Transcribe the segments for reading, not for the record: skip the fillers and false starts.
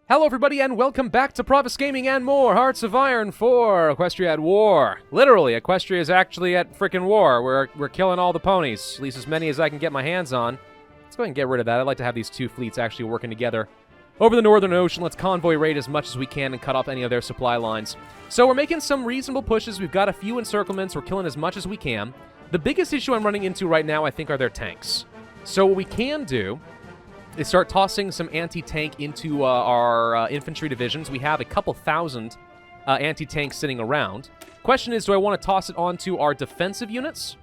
Hello everybody and welcome back to Pravus Gaming and more Hearts of Iron 4 Equestria at war. Literally, Equestria is actually at frickin' war. We're killing all the ponies, at least as many as I can get my hands on. Let's go ahead and get rid of that. I'd like to have these two fleets actually working together over the Northern Ocean. Let's convoy raid as much as we can and cut off any of their supply lines. So we're making some reasonable pushes. We've got a few encirclements. We're killing as much as we can. The biggest issue I'm running into right now, I think, are their tanks. So what we can do is start tossing some anti-tank into our infantry divisions. We have a couple thousand anti-tanks sitting around. Question is, do I want to toss it onto our defensive units,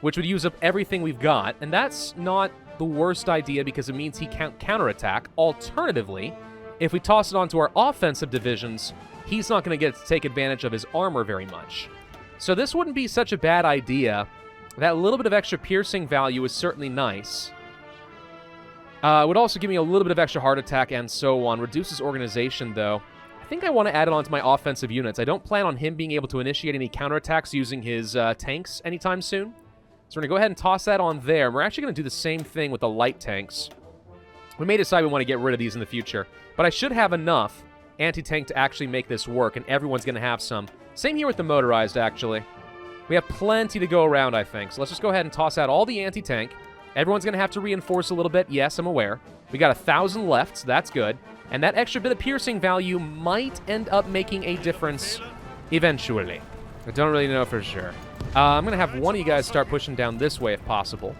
which would use up everything we've got? And that's not the worst idea because it means he can't counterattack. Alternatively, if we toss it onto our offensive divisions, he's not going to get to take advantage of his armor very much. So this wouldn't be such a bad idea. That little bit of extra piercing value is certainly nice. It would also give me a little bit of extra heart attack and so on. Reduces organization, though. I think I want to add it onto my offensive units. I don't plan on him being able to initiate any counterattacks using his tanks anytime soon. So we're going to go ahead and toss that on there. We're actually going to do the same thing with the light tanks. We may decide we want to get rid of these in the future. But I should have enough anti-tank to actually make this work, and everyone's going to have some. Same here with the motorized, actually. We have plenty to go around, I think. So let's just go ahead and toss out all the anti-tank. Everyone's going to have to reinforce a little bit. Yes, I'm aware. We got 1,000 left, so that's good. And that extra bit of piercing value might end up making a difference eventually. I don't really know for sure. I'm going to have one of you guys start pushing down this way if possible.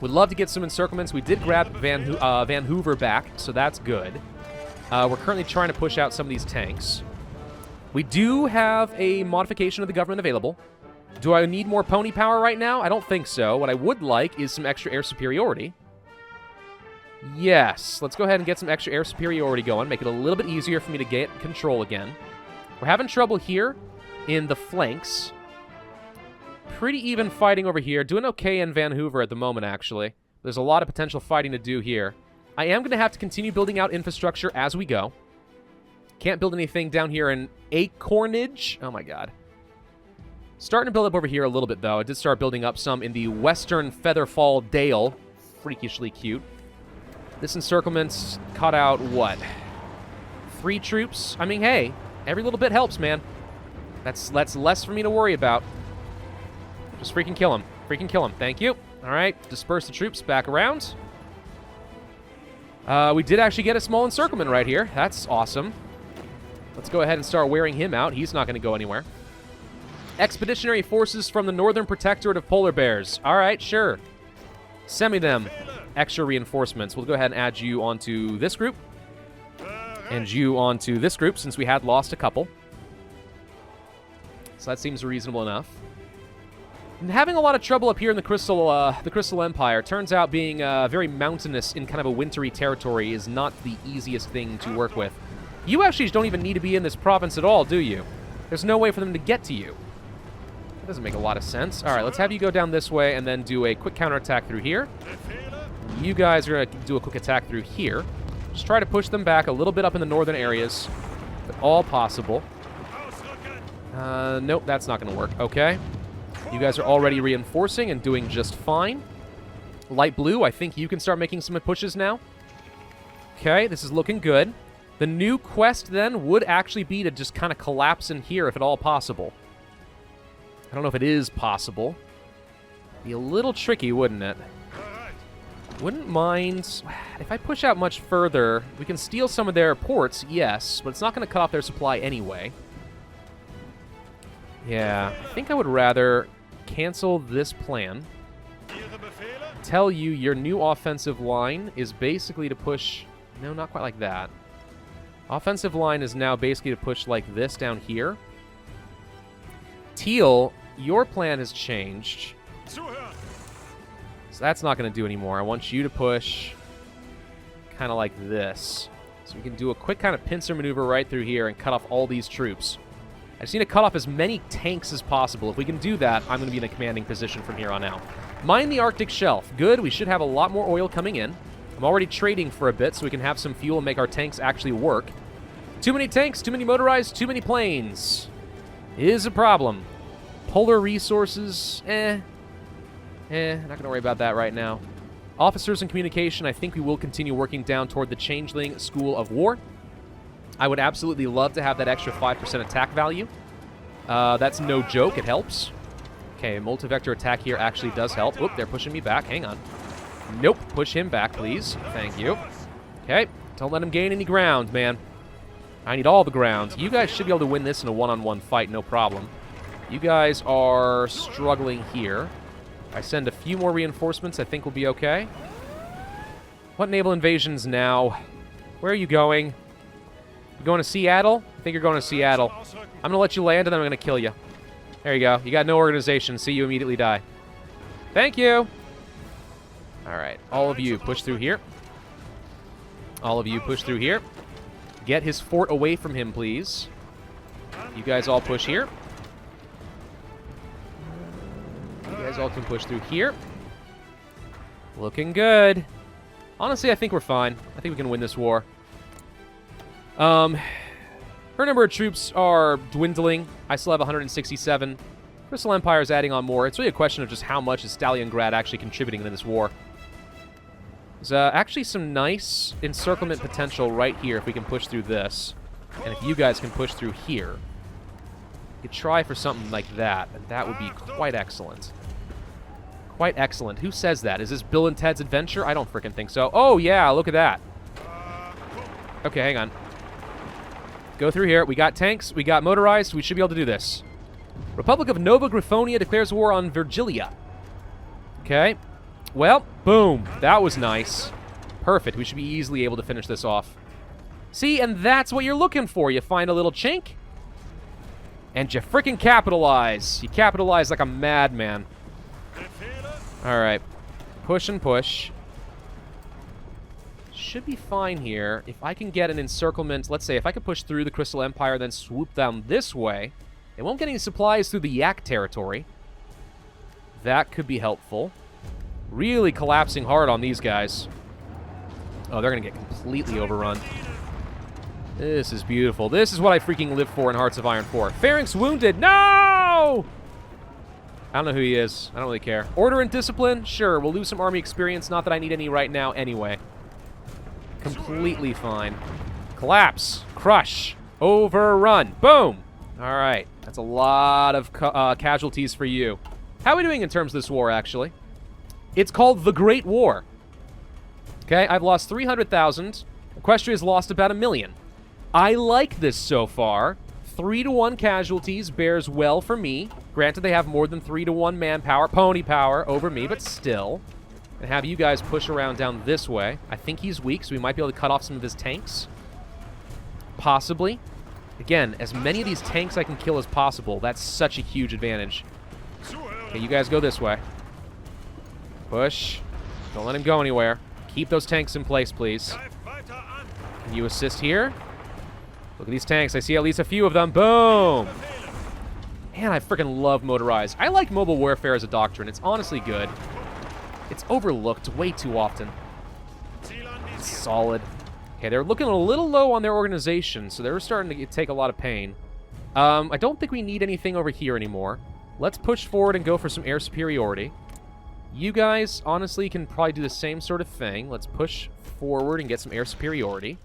Would love to get some encirclements. We did grab Van Hoover back, so that's good. We're currently trying to push out some of these tanks. We do have a modification of the government available. Do I need more pony power right now? I don't think so. What I would like is some extra air superiority. Yes, let's go ahead and get some extra air superiority going. Make it a little bit easier for me to get control again. We're having trouble here in the flanks. Pretty even fighting over here. Doing okay in Van Hoover at the moment, actually. There's a lot of potential fighting to do here. I am going to have to continue building out infrastructure as we go. Can't build anything down here in Acornage. Oh my god. Starting to build up over here a little bit, though. I did start building up some in the Western Featherfall Dale. Freakishly cute. This encirclement's cut out, what? 3 troops? I mean, hey, every little bit helps, man. That's less for me to worry about. Just freaking kill him. Freaking kill him. Thank you. All right, disperse the troops back around. We did actually get a small encirclement right here. That's awesome. Let's go ahead and start wearing him out. He's not going to go anywhere. Expeditionary forces from the Northern Protectorate of Polar Bears. All right, sure. Send me them extra reinforcements. We'll go ahead and add you onto this group. And you onto this group, since we had lost a couple. So that seems reasonable enough. And having a lot of trouble up here in the Crystal Empire. Turns out being very mountainous in kind of a wintry territory is not the easiest thing to work with. You actually don't even need to be in this province at all, do you? There's no way for them to get to you. That doesn't make a lot of sense. All right, let's have you go down this way and then do a quick counterattack through here. You guys are going to do a quick attack through here. Just try to push them back a little bit up in the northern areas, if at all possible. Nope, that's not going to work. Okay. You guys are already reinforcing and doing just fine. Light blue, I think you can start making some pushes now. Okay, this is looking good. The new quest, then, would actually be to just kind of collapse in here, if at all possible. I don't know if it is possible. Be a little tricky, wouldn't it? Wouldn't mind... If I push out much further, we can steal some of their ports, yes, but it's not going to cut off their supply anyway. Yeah, I think I would rather cancel this plan. Tell you your new offensive line is basically to push... No, not quite like that. Offensive line is now basically to push like this down here. Teal, your plan has changed. So that's not going to do anymore. I want you to push kind of like this. So we can do a quick kind of pincer maneuver right through here and cut off all these troops. I just need to cut off as many tanks as possible. If we can do that, I'm going to be in a commanding position from here on out. Mine the Arctic Shelf. Good. We should have a lot more oil coming in. I'm already trading for a bit so we can have some fuel and make our tanks actually work. Too many tanks, too many motorized, too many planes. Is a problem. Polar resources, not going to worry about that right now. Officers and communication, I think we will continue working down toward the Changeling School of War. I would absolutely love to have that extra 5% attack value. That's no joke. It helps. Okay, multi-vector attack here actually does help. Oop, they're pushing me back. Hang on. Nope. Push him back, please. Thank you. Okay. Don't let him gain any ground, man. I need all the ground. You guys should be able to win this in a one-on-one fight, no problem. You guys are struggling here. I send a few more reinforcements, I think we'll be okay. What naval invasions now? Where are you going? You going to Seattle? I think you're going to Seattle. I'm going to let you land, and then I'm going to kill you. There you go. You got no organization, so you immediately die. Thank you! Alright, all of you push through here. All of you push through here. Get his fort away from him, please. You guys all push here. You guys all can push through here. Looking good. Honestly, I think we're fine. I think we can win this war. Her number of troops are dwindling. I still have 167. Crystal Empire is adding on more. It's really a question of just how much is Stalingrad actually contributing to this war. There's actually some nice encirclement potential right here if we can push through this. And if you guys can push through here. You could try for something like that, and that would be quite excellent. Quite excellent. Who says that? Is this Bill and Ted's Adventure? I don't frickin' think so. Oh, yeah, look at that. Okay, hang on. Go through here. We got tanks. We got motorized. We should be able to do this. Republic of Nova Griffonia declares war on Virgilia. Okay. Well, boom. That was nice. Perfect. We should be easily able to finish this off. See, and that's what you're looking for. You find a little chink, and you frickin' capitalize. You capitalize like a madman. All right. Push and push. Should be fine here. If I can get an encirclement, let's say if I could push through the Crystal Empire, then swoop down this way, it won't get any supplies through the Yak territory. That could be helpful. Really collapsing hard on these guys. Oh, they're going to get completely overrun. This is beautiful. This is what I freaking live for in Hearts of Iron 4. Pharynx wounded. No! I don't know who he is. I don't really care. Order and discipline? Sure, we'll lose some army experience. Not that I need any right now anyway. Completely fine. Collapse. Crush. Overrun. Boom! Alright. That's a lot of casualties for you. How are we doing in terms of this war, actually? It's called the Great War. Okay, I've lost 300,000. Equestria's lost about 1 million. I like this so far. 3-to-1 casualties bears well for me. Granted, they have more than 3-to-1 manpower, pony power over me, but still. And have you guys push around down this way. I think he's weak, so we might be able to cut off some of his tanks. Possibly. Again, as many of these tanks I can kill as possible, that's such a huge advantage. Okay, you guys go this way. Push. Don't let him go anywhere. Keep those tanks in place, please. Can you assist here? Look at these tanks. I see at least a few of them. Boom! Man, I freaking love motorized. I like mobile warfare as a doctrine. It's honestly good. It's overlooked way too often. It's solid. Okay, they're looking a little low on their organization, so they're starting to take a lot of pain. I don't think we need anything over here anymore. Let's push forward and go for some air superiority. You guys, honestly, can probably do the same sort of thing. Let's push forward and get some air superiority.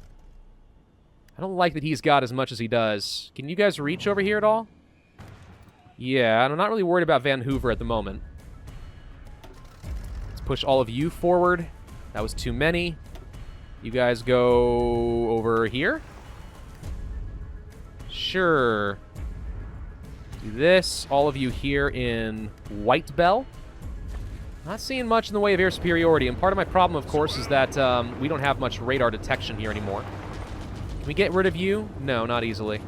I don't like that he's got as much as he does. Can you guys reach over here at all? Yeah, I'm not really worried about Van Hoover at the moment. Let's push all of you forward. That was too many. You guys go over here? Sure. Do this. All of you here in White Bell. Not seeing much in the way of air superiority, and part of my problem, of course, is that we don't have much radar detection here anymore. Can we get rid of you? No, not easily.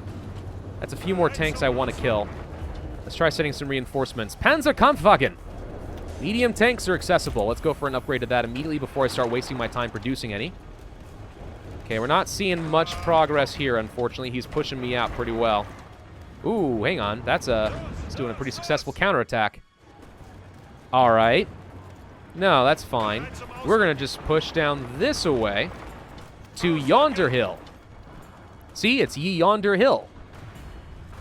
That's a few more tanks I want to kill. Let's try sending some reinforcements. Panzerkampfwagen! Medium tanks are accessible. Let's go for an upgrade to that immediately before I start wasting my time producing any. Okay, we're not seeing much progress here, unfortunately. He's pushing me out pretty well. Ooh, hang on. That's doing a pretty successful counterattack. All right. No, that's fine. We're going to just push down this away to Yonder Hill. See, it's Ye Yonder Hill.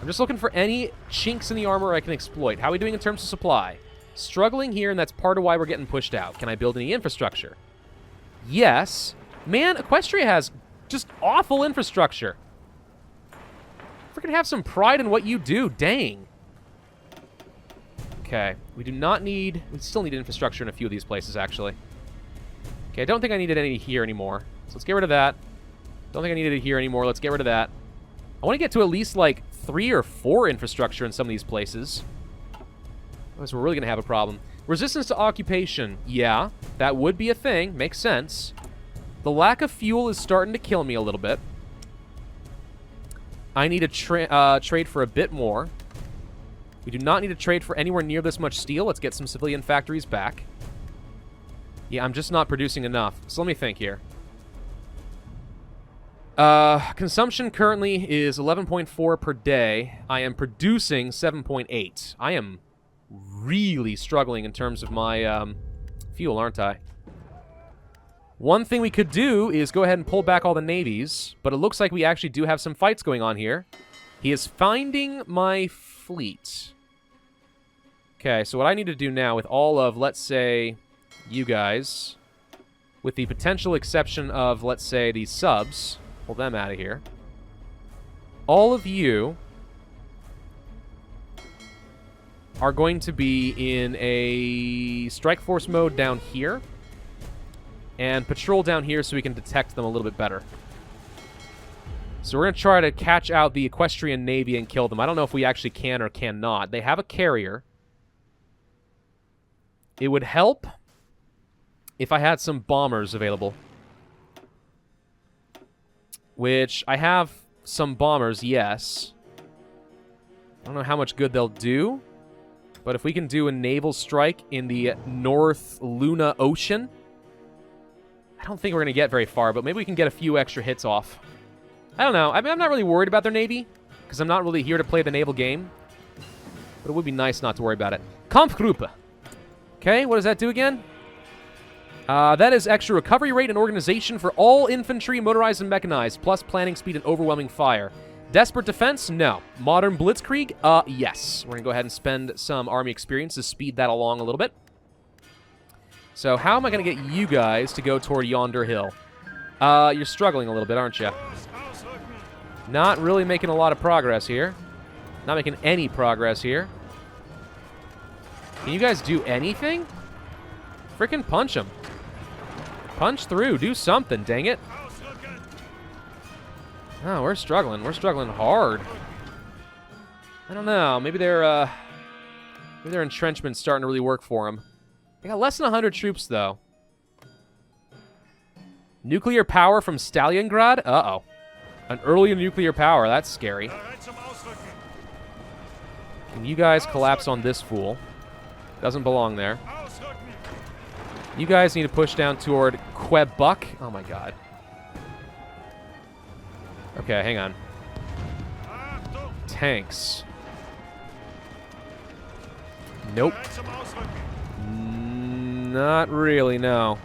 I'm just looking for any chinks in the armor I can exploit. How are we doing in terms of supply? Struggling here, and that's part of why we're getting pushed out. Can I build any infrastructure? Yes. Man, Equestria has just awful infrastructure. Freaking have some pride in what you do. Dang. Okay. We do not need... We still need infrastructure in a few of these places, actually. Okay, I don't think I needed any here anymore. So let's get rid of that. Don't think I needed it here anymore. Let's get rid of that. I want to get to at least, like, 3 or 4 infrastructure in some of these places. Otherwise, we're really going to have a problem. Resistance to occupation. Yeah, that would be a thing. Makes sense. The lack of fuel is starting to kill me a little bit. I need to trade for a bit more. We do not need to trade for anywhere near this much steel. Let's get some civilian factories back. Yeah, I'm just not producing enough. So let me think here. Consumption currently is 11.4 per day. I am producing 7.8. I am really struggling in terms of my fuel, aren't I? One thing we could do is go ahead and pull back all the navies, but it looks like we actually do have some fights going on here. He is finding my fleet. Okay, so what I need to do now with all of, let's say, you guys, with the potential exception of, let's say, these subs, pull them out of here. All of you are going to be in a strike force mode down here. And patrol down here so we can detect them a little bit better. So we're going to try to catch out the Equestrian Navy and kill them. I don't know if we actually can or cannot. They have a carrier. It would help if I had some bombers available. Which, I have some bombers, yes. I don't know how much good they'll do. But if we can do a naval strike in the North Luna Ocean... I don't think we're going to get very far, but maybe we can get a few extra hits off. I don't know. I mean, I'm not really worried about their navy, because I'm not really here to play the naval game. But it would be nice not to worry about it. Kampfgruppe. Okay, what does that do again? That is extra recovery rate and organization for all infantry, motorized and mechanized, plus planning speed and overwhelming fire. Desperate defense? No. Modern blitzkrieg? Yes. We're going to go ahead and spend some army experience to speed that along a little bit. So how am I going to get you guys to go toward yonder hill? You're struggling a little bit, aren't you? Not really making a lot of progress here. Not making any progress here. Can you guys do anything? Frickin' punch them. Punch through. Do something, dang it. Oh, we're struggling. We're struggling hard. I don't know. Maybe their entrenchment's starting to really work for them. They got less than 100 troops, though. Nuclear power from Stalingrad? Uh-oh. An early nuclear power. That's scary. Can you guys collapse on this fool? Doesn't belong there. You guys need to push down toward Quebec. Oh, my God. Okay, hang on. Tanks. Nope. Not really, no.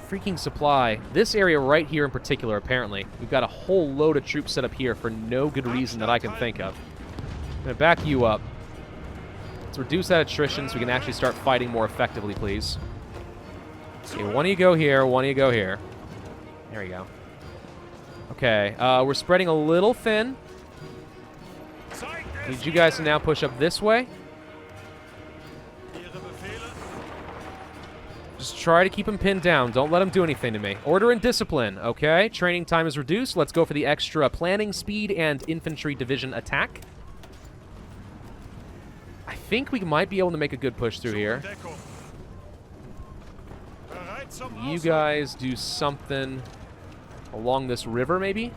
Freaking supply. This area right here in particular, apparently. We've got a whole load of troops set up here for no good reason that I can think of. I'm going to back you up. Let's reduce that attrition so we can actually start fighting more effectively, please. Okay, one of you go here, one of you go here. There we go. Okay, we're spreading a little thin. Need you guys to now push up this way. Just try to keep him pinned down. Don't let him do anything to me. Order and discipline, okay? Training time is reduced. Let's go for the extra planning speed and infantry division attack. I think we might be able to make a good push through here. You guys do something along this river, maybe?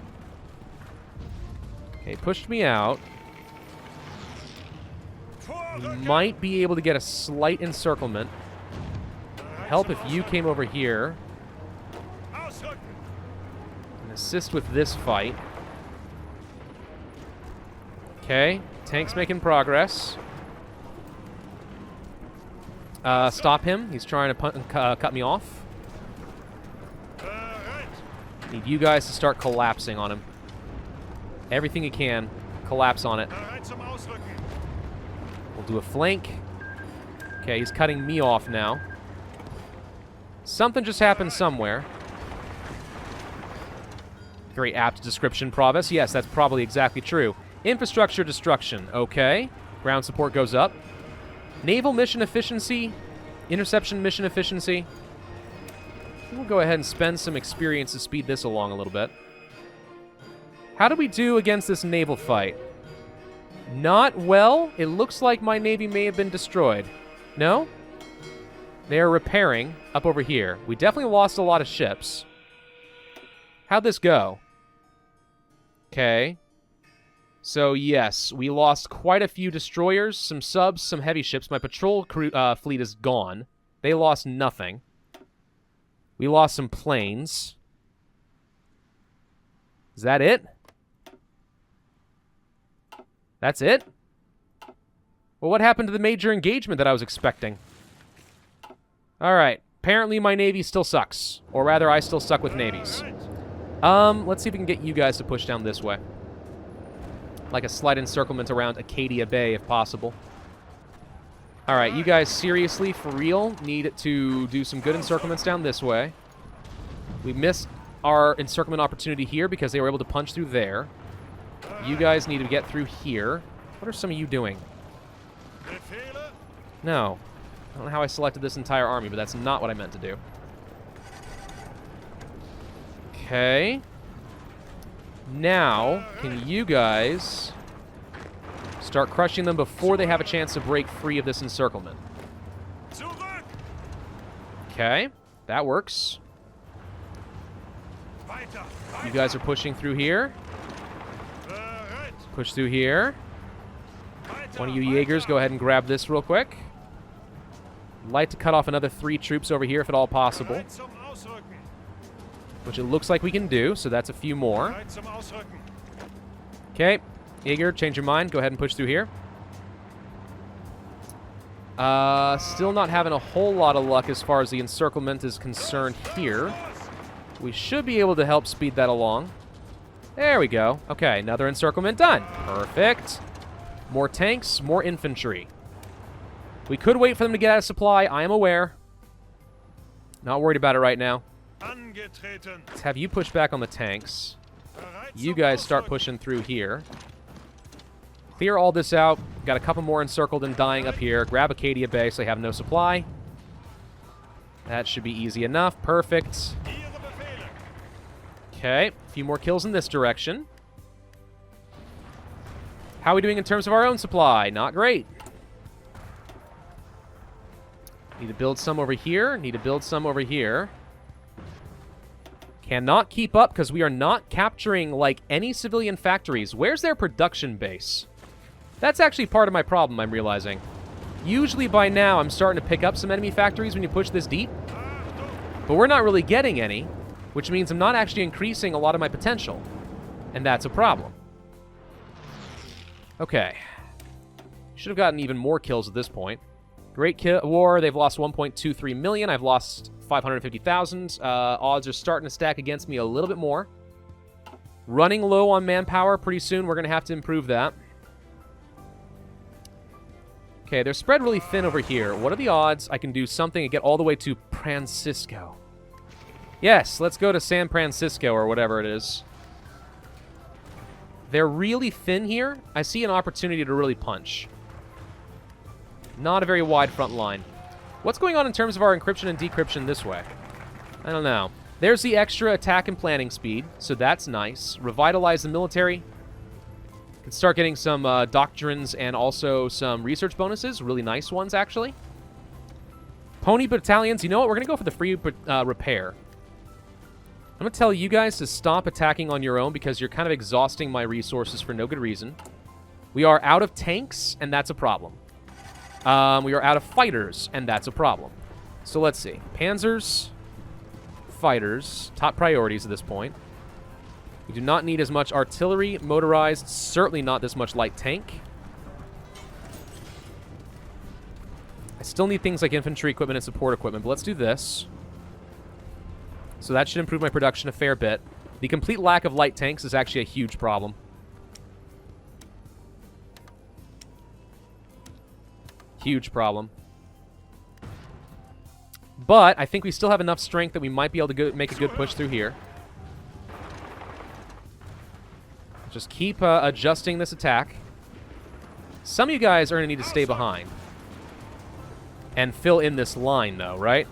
Okay, pushed me out. We might be able to get a slight encirclement. Help if you came over here and assist with this fight. Okay, tank's making progress. Stop him. He's trying to cut me off. Need you guys to start collapsing on him. Everything you can, collapse on it. We'll do a flank. Okay, he's cutting me off now. Something just happened somewhere. Very apt description, Pravus. Yes, that's probably exactly true. Infrastructure destruction. Okay. Ground support goes up. Naval mission efficiency. Interception mission efficiency. We'll go ahead and spend some experience to speed this along a little bit. How do we do against this naval fight? Not well. It looks like my navy may have been destroyed. No? They are repairing up over here. We definitely lost a lot of ships. How'd this go? Okay. So, yes, we lost quite a few destroyers, some subs, some heavy ships. My patrol fleet is gone. They lost nothing. We lost some planes. Is that it? That's it? Well, what happened to the major engagement that I was expecting? Alright. Apparently my navy still sucks. Or rather, I still suck with navies. Let's see if we can get you guys to push down this way. Like a slight encirclement around Acadia Bay, if possible. Alright, you guys seriously, for real, need to do some good encirclements down this way. We missed our encirclement opportunity here because they were able to punch through there. You guys need to get through here. What are some of you doing? No. I don't know how I selected this entire army, but that's not what I meant to do. Okay. Now, can you guys start crushing them before they have a chance to break free of this encirclement? Okay, that works. You guys are pushing through here. Push through here. One of you Jaegers, go ahead and grab this real quick. I'd like to cut off another 3 troops over here if at all possible. Which it looks like we can do, so that's a few more. Okay, Jaeger, change your mind. Go ahead and push through here. Still not having a whole lot of luck as far as the encirclement is concerned here. We should be able to help speed that along. There we go. Okay, another encirclement done. Perfect. More tanks, more infantry. We could wait for them to get out of supply. I am aware. Not worried about it right now. Let's have you push back on the tanks. You guys start pushing through here. Clear all this out. Got a couple more encircled and dying up here. Grab Acadia Bay so they have no supply. That should be easy enough. Perfect. Okay, a few more kills in this direction. How are we doing in terms of our own supply? Not great. Need to build some over here. Need to build some over here. Cannot keep up because we are not capturing, like, any civilian factories. Where's their production base? That's actually part of my problem, I'm realizing. Usually by now, I'm starting to pick up some enemy factories when you push this deep. But we're not really getting any, which means I'm not actually increasing a lot of my potential. And that's a problem. Okay. Should have gotten even more kills at this point. Great war. They've lost 1.23 million. I've lost 550,000. Odds are starting to stack against me a little bit more. Running low on manpower pretty soon. We're going to have to improve that. Okay, they're spread really thin over here. What are the odds I can do something and get all the way to Francisco? Yes, let's go to San Francisco or whatever it is. They're really thin here. I see an opportunity to really punch. Not a very wide front line. What's going on in terms of our encryption and decryption this way? I don't know. There's the extra attack and planning speed, so that's nice. Revitalize the military. Can start getting some doctrines and also some research bonuses. Really nice ones, actually. Pony battalions. You know what? We're going to go for the free repair. I'm going to tell you guys to stop attacking on your own because you're kind of exhausting my resources for no good reason. We are out of tanks, and that's a problem. We are out of fighters, and that's a problem. So let's see. Panzers, fighters, top priorities at this point. We do not need as much artillery, motorized, certainly not this much light tank. I still need things like infantry equipment and support equipment, but let's do this. So that should improve my production a fair bit. The complete lack of light tanks is actually a huge problem. Huge problem. But I think we still have enough strength that we might be able to make a good push through here. Just keep adjusting this attack. Some of you guys are going to need to stay behind. And fill in this line, though, right?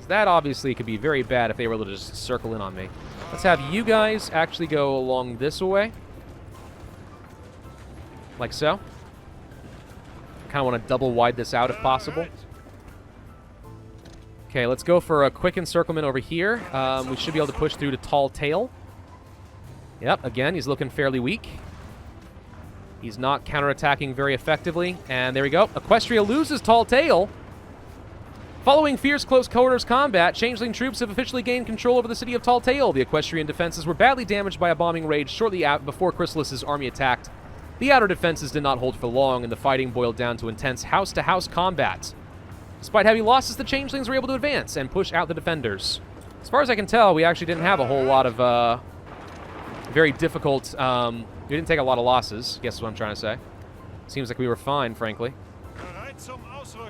That obviously could be very bad if they were able to just circle in on me. Let's have you guys actually go along this way. Like so. Kind of want to double wide this out if possible. Okay, let's go for a quick encirclement over here. We should be able to push through to Tall Tale. Yep, again, he's looking fairly weak. He's not counterattacking very effectively. And there we go. Equestria loses Tall Tale. Following fierce close quarters combat, Changeling troops have officially gained control over the city of Tall Tale. The Equestrian defenses were badly damaged by a bombing raid shortly before Chrysalis's army attacked. The outer defenses did not hold for long, and the fighting boiled down to intense house-to-house combat. Despite heavy losses, the Changelings were able to advance and push out the defenders. As far as I can tell, we actually didn't have a whole lot of very difficult... we didn't take a lot of losses, I guess is what I'm trying to say. Seems like we were fine, frankly.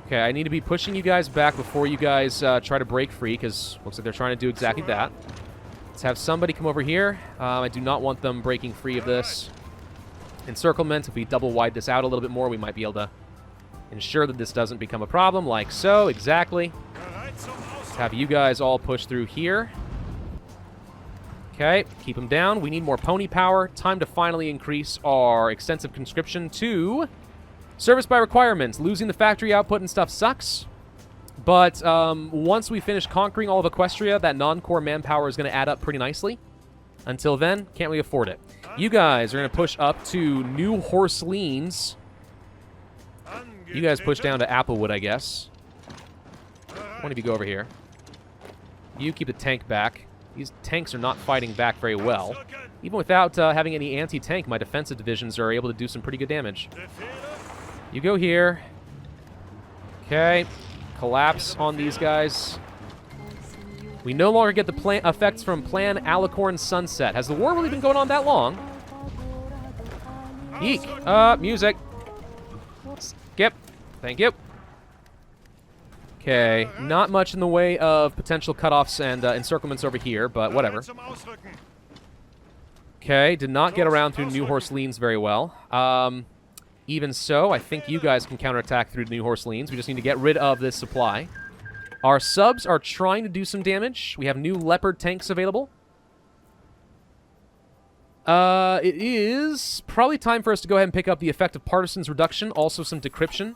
Okay, I need to be pushing you guys back before you guys try to break free, because looks like they're trying to do exactly that. Let's have somebody come over here. I do not want them breaking free of this. Encirclement, if we double wide this out a little bit more, we might be able to ensure that this doesn't become a problem, like so, exactly. Let's have you guys all push through here. Okay, keep them down. We need more pony power. Time to finally increase our extensive conscription to... Service by requirements. Losing the factory output and stuff sucks. But once we finish conquering all of Equestria, that non-core manpower is going to add up pretty nicely. Until then, can't we afford it? You guys are going to push up to New Horselines. You guys push down to Applewood, I guess. One of you go over here. You keep the tank back. These tanks are not fighting back very well. Even without having any anti-tank, my defensive divisions are able to do some pretty good damage. You go here. Okay. Collapse on these guys. We no longer get the effects from Plan Alicorn Sunset. Has the war really been going on that long? Eek. Music. Skip. Thank you. Okay. Not much in the way of potential cutoffs and encirclements over here, but whatever. Okay. Did not get around through New Horselines very well. Even so, I think you guys can counterattack through New Horselines. We just need to get rid of this supply. Our subs are trying to do some damage. We have new Leopard tanks available. It is probably time for us to go ahead and pick up the effect of Partisans Reduction, also some Decryption.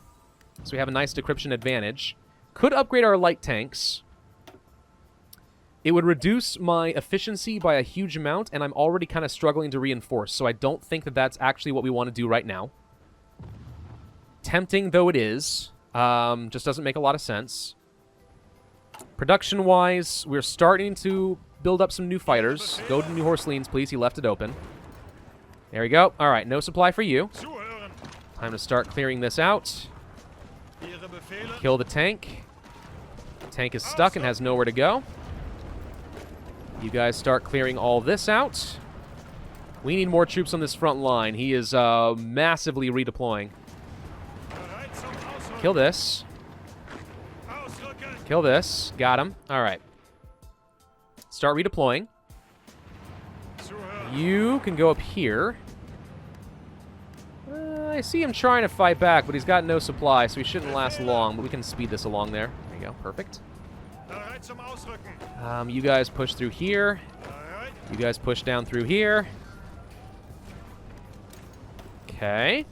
So we have a nice Decryption advantage. Could upgrade our light tanks. It would reduce my efficiency by a huge amount, and I'm already kind of struggling to reinforce, so I don't think that that's actually what we want to do right now. Tempting though it is, just doesn't make a lot of sense. Production-wise, we're starting to build up some new fighters. Go to New Horselines, please. He left it open. There we go. All right, no supply for you. Time to start clearing this out. Kill the tank. Tank is stuck and has nowhere to go. You guys start clearing all this out. We need more troops on this front line. He is massively redeploying. Kill this. Kill this. Got him. All right. Start redeploying. You can go up here. I see him trying to fight back, but he's got no supply, so he shouldn't last long, but we can speed this along there. There you go. Perfect. You guys push through here. You guys push down through here. Okay.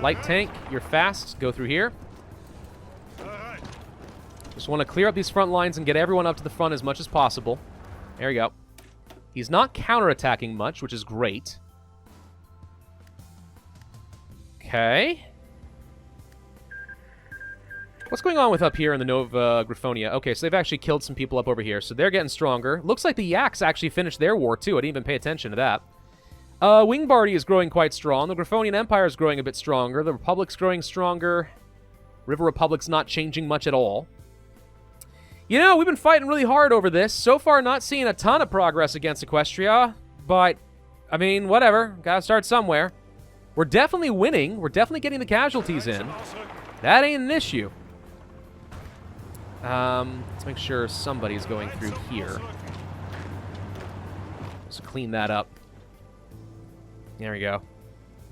Light tank, you're fast. Go through here. Just want to clear up these front lines and get everyone up to the front as much as possible. There we go. He's not counterattacking much, which is great. Okay. What's going on with up here in the Nova Griffonia? Okay, so they've actually killed some people up over here, so they're getting stronger. Looks like the Yaks actually finished their war, too. I didn't even pay attention to that. Wingbardy is growing quite strong. The Griffonian Empire is growing a bit stronger. The Republic's growing stronger. River Republic's not changing much at all. You know, we've been fighting really hard over this. So far, not seeing a ton of progress against Equestria. But, I mean, whatever. Gotta start somewhere. We're definitely winning. We're definitely getting the casualties in. That ain't an issue. Let's make sure somebody's going through here. So clean that up. There we go.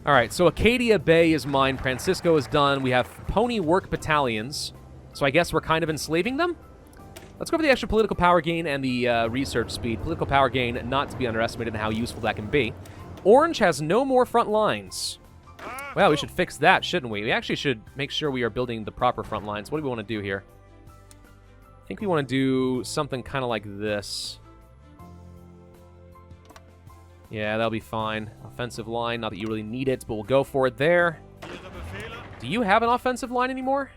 All right, so Acadia Bay is mine. Francisco is done. We have pony work battalions. So I guess we're kind of enslaving them? Let's go for the extra political power gain and the research speed. Political power gain, not to be underestimated in how useful that can be. Orange has no more front lines. Well, we should fix that, shouldn't we? We actually should make sure we are building the proper front lines. What do we want to do here? I think we want to do something kind of like this. Yeah, that'll be fine. Offensive line, not that you really need it, but we'll go for it there. Do you have an offensive line anymore?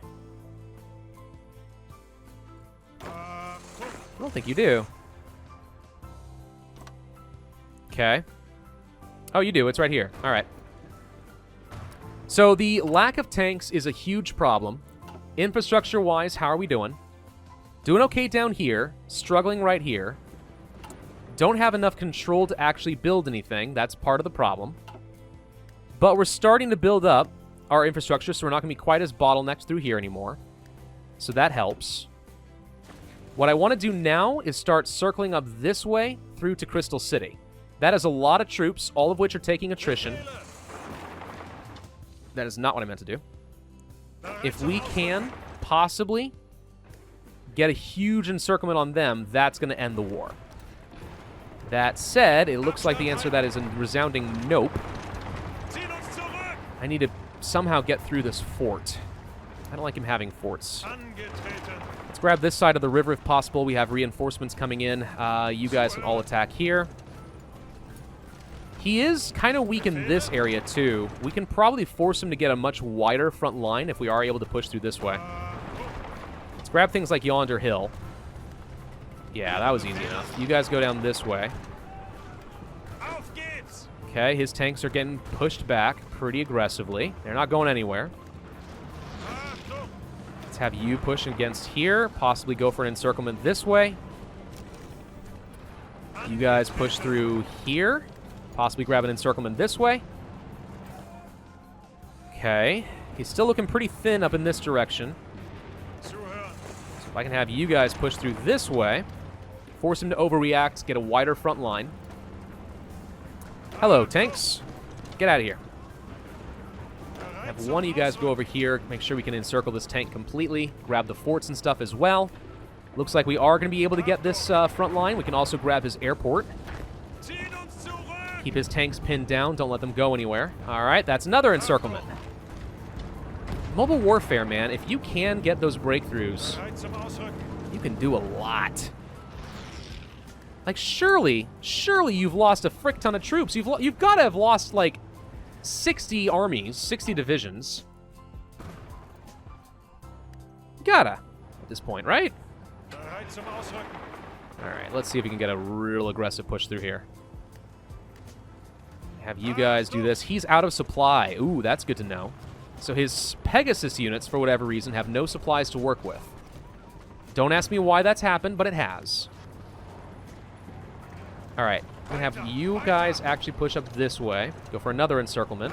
I don't think you do. Okay. Oh, you do. It's right here. All right. So the lack of tanks is a huge problem. Infrastructure-wise, how are we doing? Doing okay down here. Struggling right here. Don't have enough control to actually build anything. That's part of the problem. But we're starting to build up our infrastructure, so we're not going to be quite as bottlenecked through here anymore. So that helps. What I want to do now is start circling up this way through to Crystal City. That is a lot of troops, all of which are taking attrition. That is not what I meant to do. If we can possibly get a huge encirclement on them, that's going to end the war. That said, it looks like the answer to that is a resounding nope. I need to somehow get through this fort. I don't like him having forts. Let's grab this side of the river if possible. We have reinforcements coming in. You guys can all attack here. He is kind of weak in this area, too. We can probably force him to get a much wider front line if we are able to push through this way. Let's grab things like Yonder Hill. Yeah, that was easy enough. You guys go down this way. Okay, his tanks are getting pushed back pretty aggressively. They're not going anywhere. Let's have you push against here. Possibly go for an encirclement this way. You guys push through here. Possibly grab an encirclement this way. Okay. He's still looking pretty thin up in this direction. So if I can have you guys push through this way, force him to overreact, get a wider front line. Hello, tanks. Get out of here. Have one of you guys go over here, make sure we can encircle this tank completely, grab the forts and stuff as well. Looks like we are going to be able to get this front line. We can also grab his airport. Keep his tanks pinned down. Don't let them go anywhere. All right, that's another encirclement. Mobile warfare, man. If you can get those breakthroughs, you can do a lot. Like, surely you've lost a frick ton of troops. You've got to have lost, like, 60 armies, 60 divisions. Gotta, at this point, right? All right, let's see if we can get a real aggressive push through here. Have you guys do this. He's out of supply. Ooh, that's good to know. So his Pegasus units, for whatever reason, have no supplies to work with. Don't ask me why that's happened, but it has. All right, we have you guys actually push up this way. Go for another encirclement.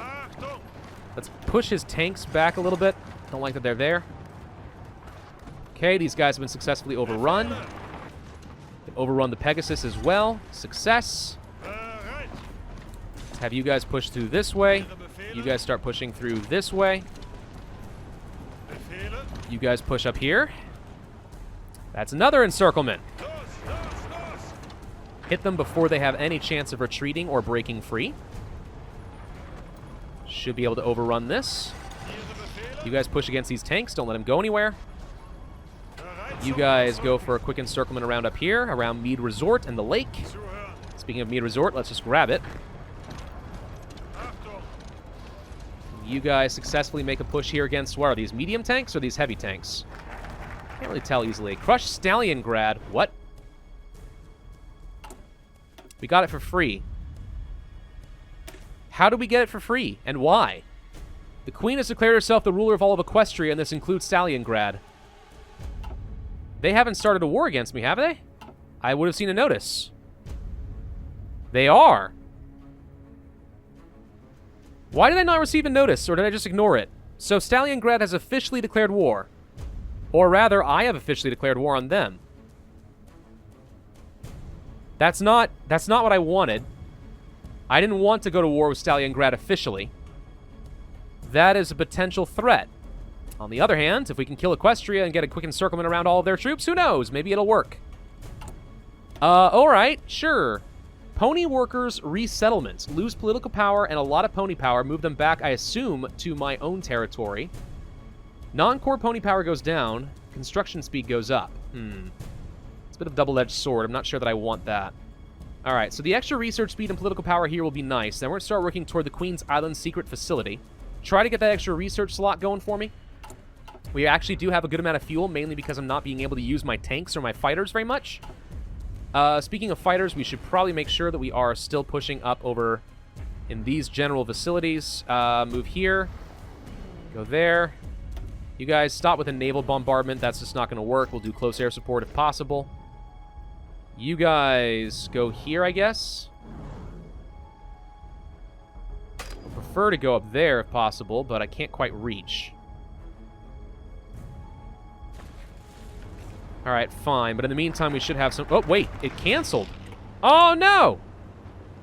Let's push his tanks back a little bit. Don't like that they're there. Okay, these guys have been successfully overrun. Can overrun the Pegasus as well. Success. Let's have you guys push through this way. You guys start pushing through this way. You guys push up here. That's another encirclement. Hit them before they have any chance of retreating or breaking free. Should be able to overrun this. You guys push against these tanks. Don't let them go anywhere. You guys go for a quick encirclement around up here, around Mead Resort and the lake. Speaking of Mead Resort, let's just grab it. You guys successfully make a push here against, what are these, medium tanks or these heavy tanks? Can't really tell easily. Crush Stalingrad. What? We got it for free. How did we get it for free, and why? The Queen has declared herself the ruler of all of Equestria, and this includes Stalingrad. They haven't started a war against me, have they? I would have seen a notice. They are. Why did I not receive a notice, or did I just ignore it? So Stalingrad has officially declared war. Or rather, I have officially declared war on them. That's not what I wanted. I didn't want to go to war with Stalingrad officially. That is a potential threat. On the other hand, if we can kill Equestria and get a quick encirclement around all of their troops, who knows? Maybe it'll work. Alright, sure. Pony workers resettlements. Lose political power and a lot of pony power. Move them back, I assume, to my own territory. Non-core pony power goes down. Construction speed goes up. It's a bit of a double-edged sword. I'm not sure that I want that. Alright, so the extra research speed and political power here will be nice. Then we're going to start working toward the Queen's Island secret facility. Try to get that extra research slot going for me. We actually do have a good amount of fuel, mainly because I'm not being able to use my tanks or my fighters very much. Speaking of fighters, we should probably make sure that we are still pushing up over in these general facilities. Move here. Go there. You guys stop with a naval bombardment. That's just not going to work. We'll do close air support if possible. You guys go here, I guess. I prefer to go up there if possible, but I can't quite reach. Alright, fine. But in the meantime, we should have some... Oh, wait. It canceled. Oh, no!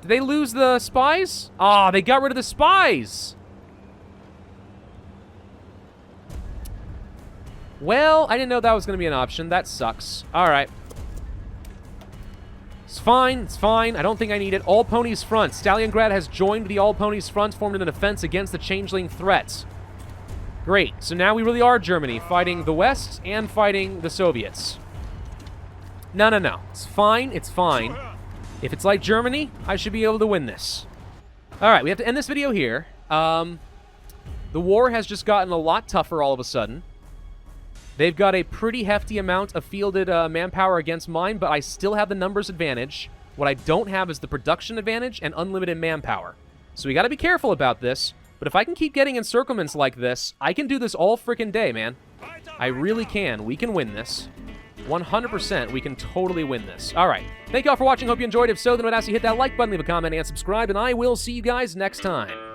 Did they lose the spies? Ah, they got rid of the spies! Well, I didn't know that was going to be an option. That sucks. Alright. It's fine. It's fine. I don't think I need it. All Ponies Front. Stalingrad has joined the All Ponies Front, formed in a defense against the Changeling threats. Great. So now we really are Germany, fighting the West and fighting the Soviets. No, no, no. It's fine. It's fine. If it's like Germany, I should be able to win this. All right, we have to end this video here. The war has just gotten a lot tougher all of a sudden. They've got a pretty hefty amount of fielded manpower against mine, but I still have the numbers advantage. What I don't have is the production advantage and unlimited manpower. So we got to be careful about this. But if I can keep getting encirclements like this, I can do this all freaking day, man. I really can. We can win this. 100%, we can totally win this. All right. Thank you all for watching. Hope you enjoyed. If so, then I'd ask you to hit that like button, leave a comment, and subscribe, and I will see you guys next time.